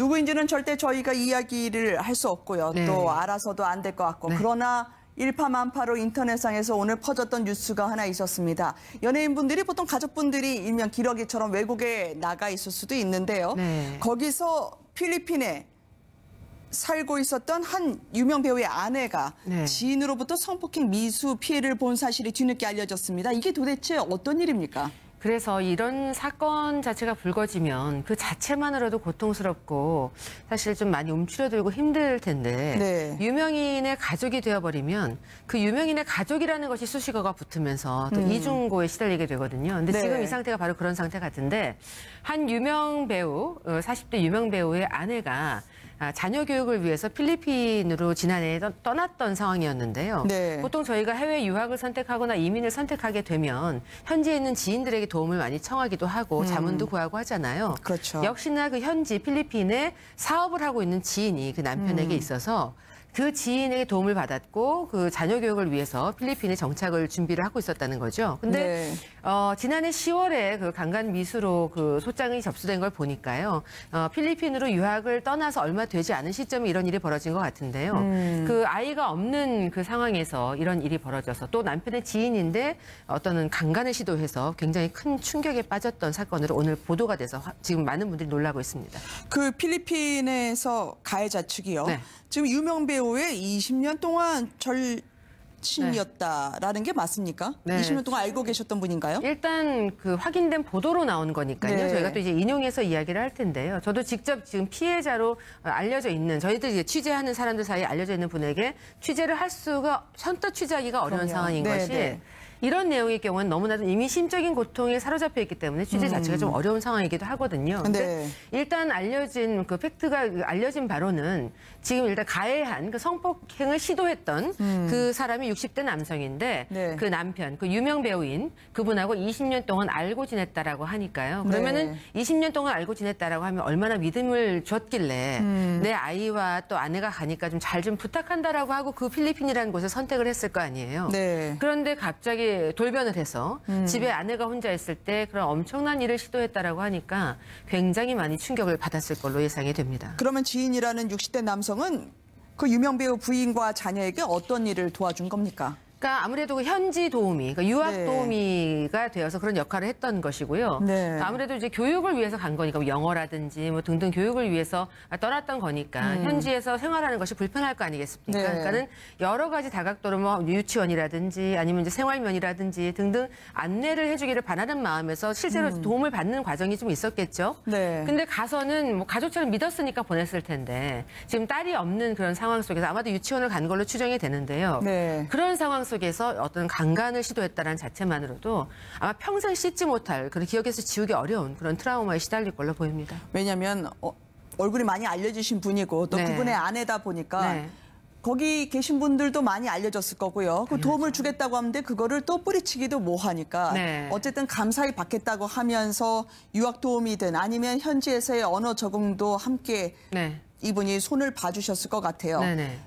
누구인지는 절대 저희가 이야기를 할 수 없고요. 네. 또 알아서도 안 될 것 같고. 네. 그러나 일파만파로 인터넷상에서 오늘 퍼졌던 뉴스가 하나 있었습니다. 연예인분들이 보통 가족분들이 일명 기러기처럼 외국에 나가 있을 수도 있는데요. 네. 거기서 필리핀에 살고 있었던 한 유명 배우의 아내가 네. 지인으로부터 성폭행 미수 피해를 본 사실이 뒤늦게 알려졌습니다. 이게 도대체 어떤 일입니까? 그래서 이런 사건 자체가 불거지면 그 자체만으로도 고통스럽고 사실 좀 많이 움츠러들고 힘들 텐데 네. 유명인의 가족이 되어버리면 그 유명인의 가족이라는 것이 수식어가 붙으면서 또 이중고에 시달리게 되거든요. 근데 네. 지금 이 상태가 바로 그런 상태 같은데 한 유명 배우, 40대 유명 배우의 아내가 자녀 교육을 위해서 필리핀으로 지난해에 떠났던 상황이었는데요. 네. 보통 저희가 해외 유학을 선택하거나 이민을 선택하게 되면 현지에 있는 지인들에게 도움을 많이 청하기도 하고 자문도 구하고 하잖아요. 그렇죠. 역시나 그 현지 필리핀에 사업을 하고 있는 지인이 그 남편에게 있어서 그 지인에게 도움을 받았고 그 자녀 교육을 위해서 필리핀에 정착을 준비를 하고 있었다는 거죠. 근데 지난해 10월에 그 강간 미수로 그 소장이 접수된 걸 보니까요. 필리핀으로 유학을 떠나서 얼마 되지 않은 시점에 이런 일이 벌어진 것 같은데요. 그 아이가 없는 그 상황에서 이런 일이 벌어져서 또 남편의 지인인데 어떤 강간을 시도해서 굉장히 큰 충격에 빠졌던 사건으로 오늘 보도가 돼서 지금 많은 분들이 놀라고 있습니다. 그 필리핀에서 가해자 측이요. 네. 지금 유명 배우의 20년 동안 절친이었다라는 게 맞습니까? 네. 20년 동안 알고 계셨던 분인가요? 일단 그 확인된 보도로 나온 거니까요. 네. 저희가 또 이제 인용해서 이야기를 할 텐데요. 저도 직접 지금 피해자로 알려져 있는 저희들 이제 취재하는 사람들 사이에 알려져 있는 분에게 취재를 할 수가 선뜻 취재하기가 어려운 그럼요. 상황인 네, 것이 네. 이런 내용의 경우는 너무나도 이미 심적인 고통에 사로잡혀 있기 때문에 취재 자체가 좀 어려운 상황이기도 하거든요. 근데 네. 일단 알려진 그 팩트가 알려진 바로는 지금 일단 가해한 그 성폭행을 시도했던 그 사람이 60대 남성인데 네. 그 남편, 그 유명 배우인 그분하고 20년 동안 알고 지냈다라고 하니까요. 그러면은 20년 동안 알고 지냈다라고 하면 얼마나 믿음을 줬길래 내 아이와 또 아내가 가니까 좀 잘 좀 부탁한다라고 하고 그 필리핀이라는 곳을 선택을 했을 거 아니에요. 네. 그런데 갑자기 돌변을 해서 집에 아내가 혼자 있을 때 그런 엄청난 일을 시도했다라고 하니까 굉장히 많이 충격을 받았을 걸로 예상이 됩니다. 그러면 지인이라는 60대 남성은 그 유명 배우 부인과 자녀에게 어떤 일을 도와준 겁니까? 그러니까 아무래도 그 현지 도우미, 그러니까 유학 네. 도우미가 되어서 그런 역할을 했던 것이고요. 네. 아무래도 이제 교육을 위해서 간 거니까 뭐 영어라든지 뭐 등등 교육을 위해서 떠났던 거니까 현지에서 생활하는 것이 불편할 거 아니겠습니까? 네. 그러니까는 여러 가지 다각도로 뭐 유치원이라든지 아니면 이제 생활면이라든지 등등 안내를 해주기를 바라는 마음에서 실제로 도움을 받는 과정이 좀 있었겠죠. 네. 근데 가서는 뭐 가족처럼 믿었으니까 보냈을 텐데 지금 딸이 없는 그런 상황 속에서 아마도 유치원을 간 걸로 추정이 되는데요. 네. 그런 상황 속에서 어떤 강간을 시도했다는 자체만으로도 아마 평생 씻지 못할 그런 기억에서 지우기 어려운 그런 트라우마에 시달릴 걸로 보입니다. 왜냐하면 얼굴이 많이 알려지신 분이고 또 네. 그분의 아내다 보니까 네. 거기 계신 분들도 많이 알려졌을 거고요. 그 도움을 주겠다고 하는데 그거를 또 뿌리치기도 뭐하니까 네. 어쨌든 감사히 받겠다고 하면서 유학 도움이든 아니면 현지에서의 언어 적응도 함께 네. 이분이 손을 봐주셨을 것 같아요. 네네.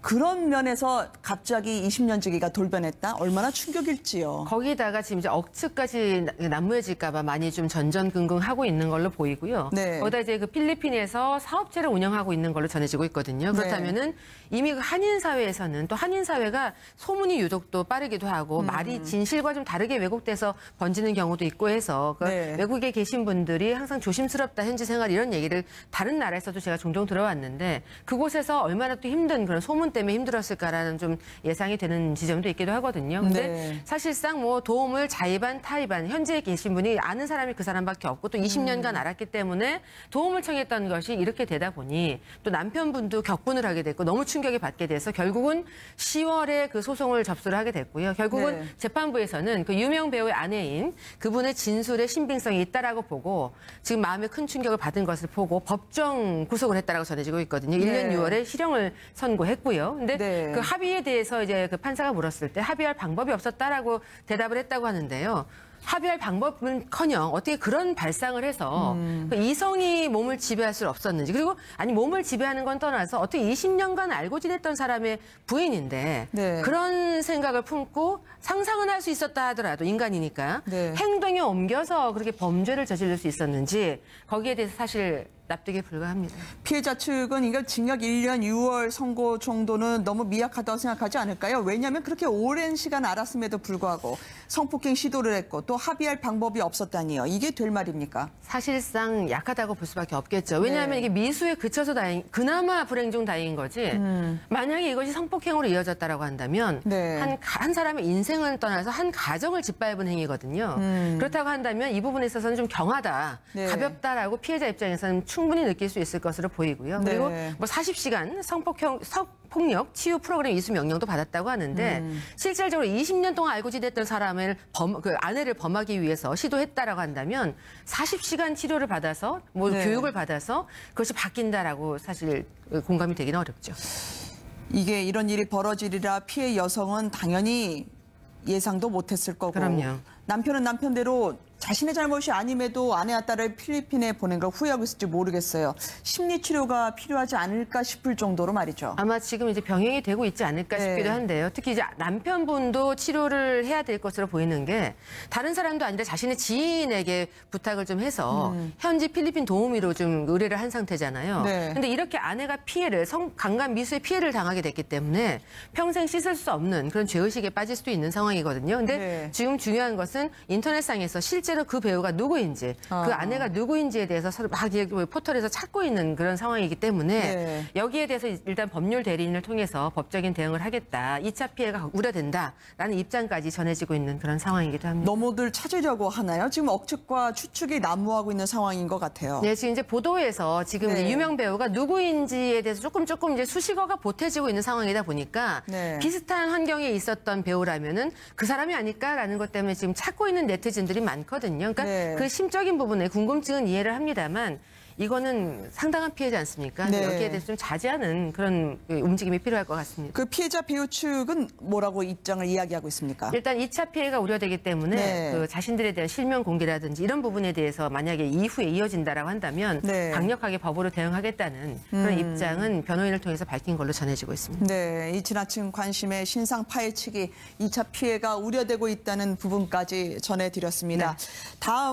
그런 면에서 갑자기 20년 지기가 돌변했다? 얼마나 충격일지요. 거기다가 지금 이제 억측까지 난무해질까 봐 많이 좀 전전긍긍하고 있는 걸로 보이고요. 네. 거기다 이제 그 필리핀에서 사업체를 운영하고 있는 걸로 전해지고 있거든요. 그렇다면은 이미 그 한인 사회에서는 또 한인 사회가 소문이 유독 또 빠르기도 하고 말이 진실과 좀 다르게 왜곡돼서 번지는 경우도 있고 해서 그 네. 외국에 계신 분들이 항상 조심스럽다 현지 생활 이런 얘기를 다른 나라에서도 제가 종종 들어왔는데 그곳에서 얼마나 또 힘든 그런 소문 때문에 힘들었을까라는 좀 예상이 되는 지점도 있기도 하거든요. 근데 네. 사실상 뭐 도움을 자의반 타의반 현지에 계신 분이 아는 사람이 그 사람밖에 없고 또 20년간 알았기 때문에 도움을 청했던 것이 이렇게 되다 보니 또 남편분도 격분을 하게 됐고 너무 충격을 받게 돼서 결국은 10월에 그 소송을 접수를 하게 됐고요. 결국은 네. 재판부에서는 그 유명 배우의 아내인 그분의 진술에 신빙성이 있다라고 보고 지금 마음에 큰 충격을 받은 것을 보고 법정 구속을 했다라고 전해지고 있거든요. 1년 네. 6월에 실형을 선고했고요. 근데 네. 그 합의에 대해서 이제 그 판사가 물었을 때 합의할 방법이 없었다라고 대답을 했다고 하는데요. 합의할 방법은커녕 어떻게 그런 발상을 해서 그 이성이 몸을 지배할 수 없었는지 그리고 아니 몸을 지배하는 건 떠나서 어떻게 20년간 알고 지냈던 사람의 부인인데 네. 그런 생각을 품고 상상은 할 수 있었다 하더라도 인간이니까 네. 행동에 옮겨서 그렇게 범죄를 저지를 수 있었는지 거기에 대해서 사실 납득에 불과합니다. 피해자 측은 이걸 징역 1년 6월 선고 정도는 너무 미약하다고 생각하지 않을까요? 왜냐하면 그렇게 오랜 시간 알았음에도 불구하고 성폭행 시도를 했고 또 합의할 방법이 없었다니요. 이게 될 말입니까? 사실상 약하다고 볼 수밖에 없겠죠. 왜냐하면 이게 미수에 그쳐서 그나마 불행 중 다행인 거지. 만약에 이것이 성폭행으로 이어졌다라고 한다면 한 사람의 인생을 떠나서 한 가정을 짓밟은 행위거든요. 그렇다고 한다면 이 부분에 있어서는 좀 경하다, 가볍다라고 피해자 입장에서는 충분히 느낄 수 있을 것으로 보이고요. 그리고 뭐 40시간 성폭력 치유 프로그램 이수 명령도 받았다고 하는데 실질적으로 20년 동안 알고 지냈던 사람을 그 아내를 범하기 위해서 시도했다라고 한다면 40시간 치료를 받아서 뭐 교육을 받아서 그것이 바뀐다라고 사실 공감이 되기는 어렵죠. 이게 이런 일이 벌어지리라 피해 여성은 당연히 예상도 못했을 거고 그럼요. 남편은 남편대로 자신의 잘못이 아님에도 아내와 딸을 필리핀에 보낸 걸 후회하고 있을지 모르겠어요. 심리치료가 필요하지 않을까 싶을 정도로 말이죠. 아마 지금 이제 병행이 되고 있지 않을까 싶기도 한데요. 특히 이제 남편분도 치료를 해야 될 것으로 보이는 게 다른 사람도 아니라 자신의 지인에게 부탁을 좀 해서 현지 필리핀 도우미로 좀 의뢰를 한 상태잖아요. 근데 이렇게 아내가 강간 미수의 피해를 당하게 됐기 때문에 평생 씻을 수 없는 그런 죄의식에 빠질 수도 있는 상황이거든요. 근데 지금 중요한 것은 인터넷상에서 실제로 그 배우가 누구인지, 그 아내가 누구인지에 대해서 서로 막 포털에서 찾고 있는 그런 상황이기 때문에 여기에 대해서 일단 법률 대리인을 통해서 법적인 대응을 하겠다. 2차 피해가 우려된다라는 입장까지 전해지고 있는 그런 상황이기도 합니다. 너무들 찾으려고 하나요? 지금 억측과 추측이 난무하고 있는 상황인 것 같아요. 네, 지금 이제 보도에서 지금 이제 유명 배우가 누구인지에 대해서 조금 이제 수식어가 보태지고 있는 상황이다 보니까 비슷한 환경에 있었던 배우라면은 그 사람이 아닐까라는 것 때문에 지금 찾고 있는 네티즌들이 많거든요. 그러니까 그 심적인 부분에 궁금증은 이해를 합니다만 이거는 상당한 피해지 않습니까? 여기에 대해서 좀 자제하는 그런 움직임이 필요할 것 같습니다. 그 피해자 배우 측은 뭐라고 입장을 이야기하고 있습니까? 일단 2차 피해가 우려되기 때문에 그 자신들에 대한 실명 공개라든지 이런 부분에 대해서 만약에 이후에 이어진다라고 한다면 강력하게 법으로 대응하겠다는 그런 입장은 변호인을 통해서 밝힌 걸로 전해지고 있습니다. 네, 이 지나친 관심에 신상 파헤치기 2차 피해가 우려되고 있다는 부분까지 전해드렸습니다. 다음